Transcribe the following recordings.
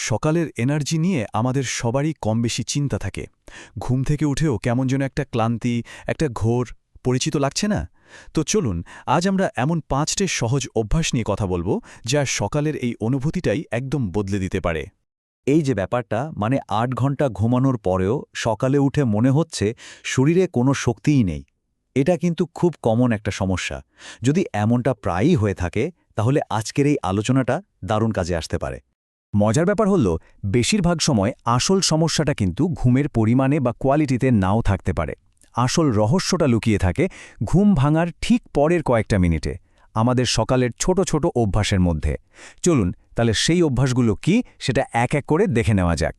সকালের এনার্জি নিয়ে আমাদের সবারই কমবেশি চিন্তা থাকে। ঘুম থেকে উঠেও কেমন যেন একটা ক্লান্তি, একটা ঘোর পরিচিত লাগছে না? তো চলুন আজ আমরা এমন ৫টে সহজ অভ্যাস নিয়ে কথা বলবো যা সকালের এই অনুভূতিটাই একদম বদলে দিতে পারে। এই যে ব্যাপারটা, মানে ৮ ঘন্টা ঘুমানোর পরেও সকালে উঠে মনে হচ্ছে শরীরে কোনো শক্তিই নেই, এটা কিন্তু খুব কমন একটা সমস্যা। যদি এমনটা প্রায়ই হয়ে থাকে, তাহলে আজকের এই আলোচনাটা দারুণ কাজে আসতে পারে। মজার ব্যাপার হল, বেশিরভাগ সময় আসল সমস্যাটা কিন্তু ঘুমের পরিমাণে বা কোয়ালিটিতে নাও থাকতে পারে। আসল রহস্যটা লুকিয়ে থাকে ঘুম ভাঙার ঠিক পরের কয়েকটা মিনিটে, আমাদের সকালের ছোট ছোট অভ্যাসের মধ্যে। চলুন তাহলে সেই অভ্যাসগুলো কি সেটা এক এক করে দেখে নেওয়া যাক।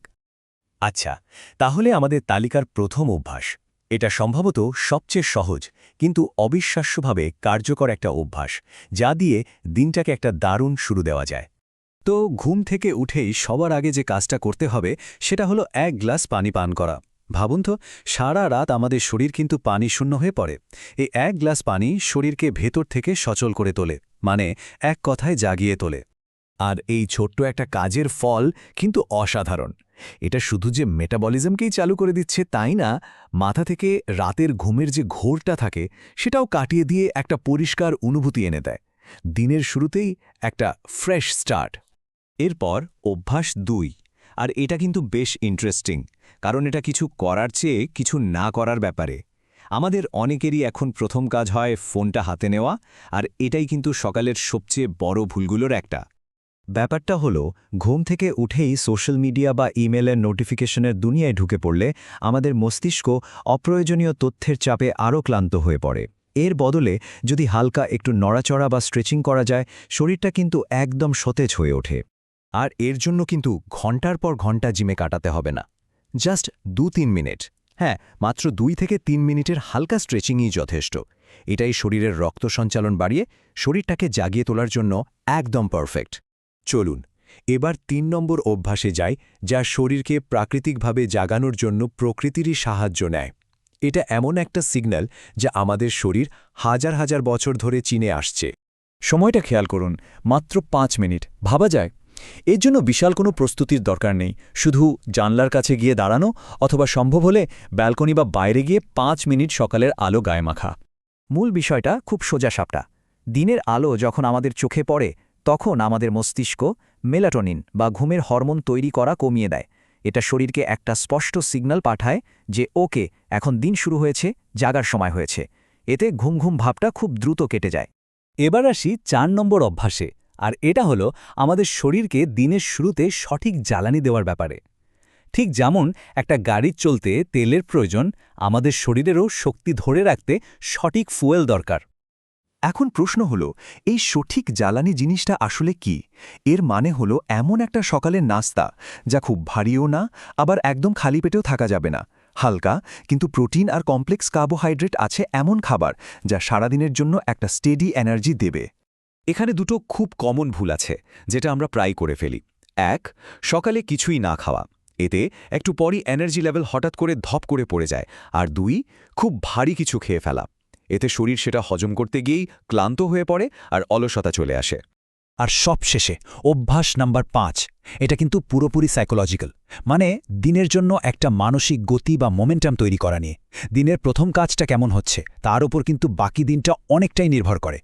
আচ্ছা, তাহলে আমাদের তালিকার প্রথম অভ্যাস, এটা সম্ভবত সবচেয়ে সহজ কিন্তু অবিশ্বাস্যভাবে কার্যকর একটা অভ্যাস, যা দিয়ে দিনটাকে একটা দারুণ শুরু দেওয়া যায়। তো ঘুম থেকে উঠেই সবার আগে যে কাজটা করতে হবে সেটা হলো ১ গ্লাস পানি পান করা। ভাবুন তো, সারা রাত আমাদের শরীর কিন্তু পানি শূন্য হয়ে পড়ে। এই ১ গ্লাস পানি শরীরকে ভেতর থেকে সচল করে তোলে, মানে এক কথায় জাগিয়ে তোলে। আর এই ছোট্ট একটা কাজের ফল কিন্তু অসাধারণ। এটা শুধু যে মেটাবলিজমকেই চালু করে দিচ্ছে তাই না, মাথা থেকে রাতের ঘুমের যে ঘোরটা থাকে সেটাও কাটিয়ে দিয়ে একটা পরিষ্কার অনুভূতি এনে দেয়। দিনের শুরুতেই একটা ফ্রেশ স্টার্ট। এরপর অভ্যাস ২, আর এটা কিন্তু বেশ ইন্টারেস্টিং, কারণ এটা কিছু করার চেয়ে কিছু না করার ব্যাপারে। আমাদের অনেকেরই এখন প্রথম কাজ হয় ফোনটা হাতে নেওয়া, আর এটাই কিন্তু সকালের সবচেয়ে বড় ভুলগুলোর একটা। ব্যাপারটা হলো, ঘুম থেকে উঠেই সোশ্যাল মিডিয়া বা ইমেলের নোটিফিকেশনের দুনিয়ায় ঢুকে পড়লে আমাদের মস্তিষ্ক অপ্রয়োজনীয় তথ্যের চাপে আরও ক্লান্ত হয়ে পড়ে। এর বদলে যদি হালকা একটু নড়াচড়া বা স্ট্রেচিং করা যায়, শরীরটা কিন্তু একদম সতেজ হয়ে ওঠে। আর এর জন্য কিন্তু ঘন্টার পর ঘন্টা জিমে কাটাতে হবে না, জাস্ট ২-৩ মিনিট। হ্যাঁ, মাত্র ২ থেকে ৩ মিনিটের হালকা স্ট্রেচিংই যথেষ্ট। এটাই শরীরের রক্ত সঞ্চালন বাড়িয়ে শরীরটাকে জাগিয়ে তোলার জন্য একদম পারফেক্ট। চলুন এবার ৩ নম্বর অভ্যাসে যাই, যা শরীরকে প্রাকৃতিকভাবে জাগানোর জন্য প্রকৃতিরই সাহায্য নেয়। এটা এমন একটা সিগন্যাল যা আমাদের শরীর হাজার হাজার বছর ধরে চিনে আসছে। সময়টা খেয়াল করুন, মাত্র ৫ মিনিট। ভাবা যায়, এর জন্য বিশাল কোনো প্রস্তুতির দরকার নেই। শুধু জানলার কাছে গিয়ে দাঁড়ানো, অথবা সম্ভব হলে ব্যালকনি বা বাইরে গিয়ে ৫ মিনিট সকালের আলো গায়ে মাখা। মূল বিষয়টা খুব সোজাসাপটা। দিনের আলো যখন আমাদের চোখে পড়ে, তখন আমাদের মস্তিষ্ক মেলাটোনিন বা ঘুমের হরমোন তৈরি করা কমিয়ে দেয়। এটা শরীরকে একটা স্পষ্ট সিগন্যাল পাঠায় যে ওকে, এখন দিন শুরু হয়েছে, জাগার সময় হয়েছে। এতে ঘুম ঘুম ভাবটা খুব দ্রুত কেটে যায়। এবার আসি ৪ নম্বর অভ্যাসে, আর এটা হলো আমাদের শরীরকে দিনের শুরুতে সঠিক জ্বালানি দেওয়ার ব্যাপারে। ঠিক যেমন একটা গাড়ির চলতে তেলের প্রয়োজন, আমাদের শরীরেরও শক্তি ধরে রাখতে সঠিক ফুয়েল দরকার। এখন প্রশ্ন হলো, এই সঠিক জ্বালানি জিনিসটা আসলে কি? এর মানে হলো এমন একটা সকালের নাস্তা যা খুব ভারীও না, আবার একদম খালি পেটেও থাকা যাবে না। হালকা কিন্তু প্রোটিন আর কমপ্লেক্স কার্বোহাইড্রেট আছে এমন খাবার যা সারাদিনের জন্য একটা স্টেডি এনার্জি দেবে। এখানে দুটো খুব কমন ভুল আছে, যেটা আমরা প্রায় করে ফেলি। ১, সকালে কিছুই না খাওয়া। এতে একটু পরই এনার্জি লেভেল হঠাৎ করে ধপ করে পড়ে যায়। আর ২, খুব ভারী কিছু খেয়ে ফেলা। এতে শরীর সেটা হজম করতে গিয়েই ক্লান্ত হয়ে পড়ে আর অলসতা চলে আসে। আর সবশেষে অভ্যাস নাম্বার ৫, এটা কিন্তু পুরোপুরি সাইকোলজিক্যাল, মানে দিনের জন্য একটা মানসিক গতি বা মোমেন্টাম তৈরি করা নিয়ে। দিনের প্রথম কাজটা কেমন হচ্ছে তার উপর কিন্তু বাকি দিনটা অনেকটাই নির্ভর করে।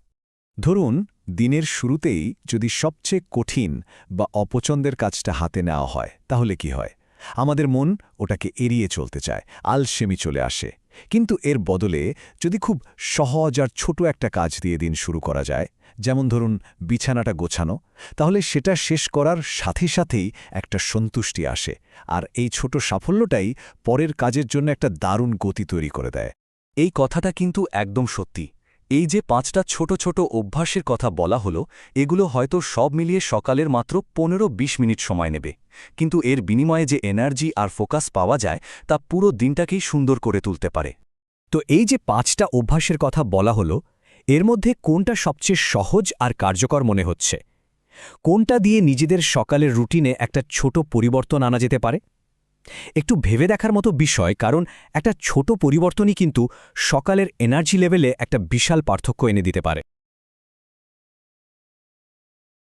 ধরুন, দিনের শুরুতেই যদি সবচেয়ে কঠিন বা অপছন্দের কাজটা হাতে নেওয়া হয়, তাহলে কি হয়? আমাদের মন ওটাকে এড়িয়ে চলতে চায়, আলসেমি চলে আসে। কিন্তু এর বদলে যদি খুব সহজ আর ছোট একটা কাজ দিয়ে দিন শুরু করা যায়, যেমন ধরুন বিছানাটা গোছানো, তাহলে সেটা শেষ করার সাথে সাথেই একটা সন্তুষ্টি আসে। আর এই ছোট সাফল্যটাই পরের কাজের জন্য একটা দারুণ গতি তৈরি করে দেয়। এই কথাটা কিন্তু একদম সত্যি। এই যে ৫টা ছোট ছোট অভ্যাসের কথা বলা হলো, এগুলো হয়তো সব মিলিয়ে সকালের মাত্র ১৫-২০ মিনিট সময় নেবে, কিন্তু এর বিনিময়ে যে এনার্জি আর ফোকাস পাওয়া যায় তা পুরো দিনটাকেই সুন্দর করে তুলতে পারে। তো এই যে ৫টা অভ্যাসের কথা বলা হলো, এর মধ্যে কোনটা সবচেয়ে সহজ আর কার্যকর মনে হচ্ছে? কোনটা দিয়ে নিজেদের সকালের রুটিনে একটা ছোট পরিবর্তন আনা যেতে পারে? একটু ভেবে দেখার মতো বিষয়, কারণ একটা ছোট পরিবর্তনই কিন্তু সকালের এনার্জি লেভেলে একটা বিশাল পার্থক্য এনে দিতে পারে।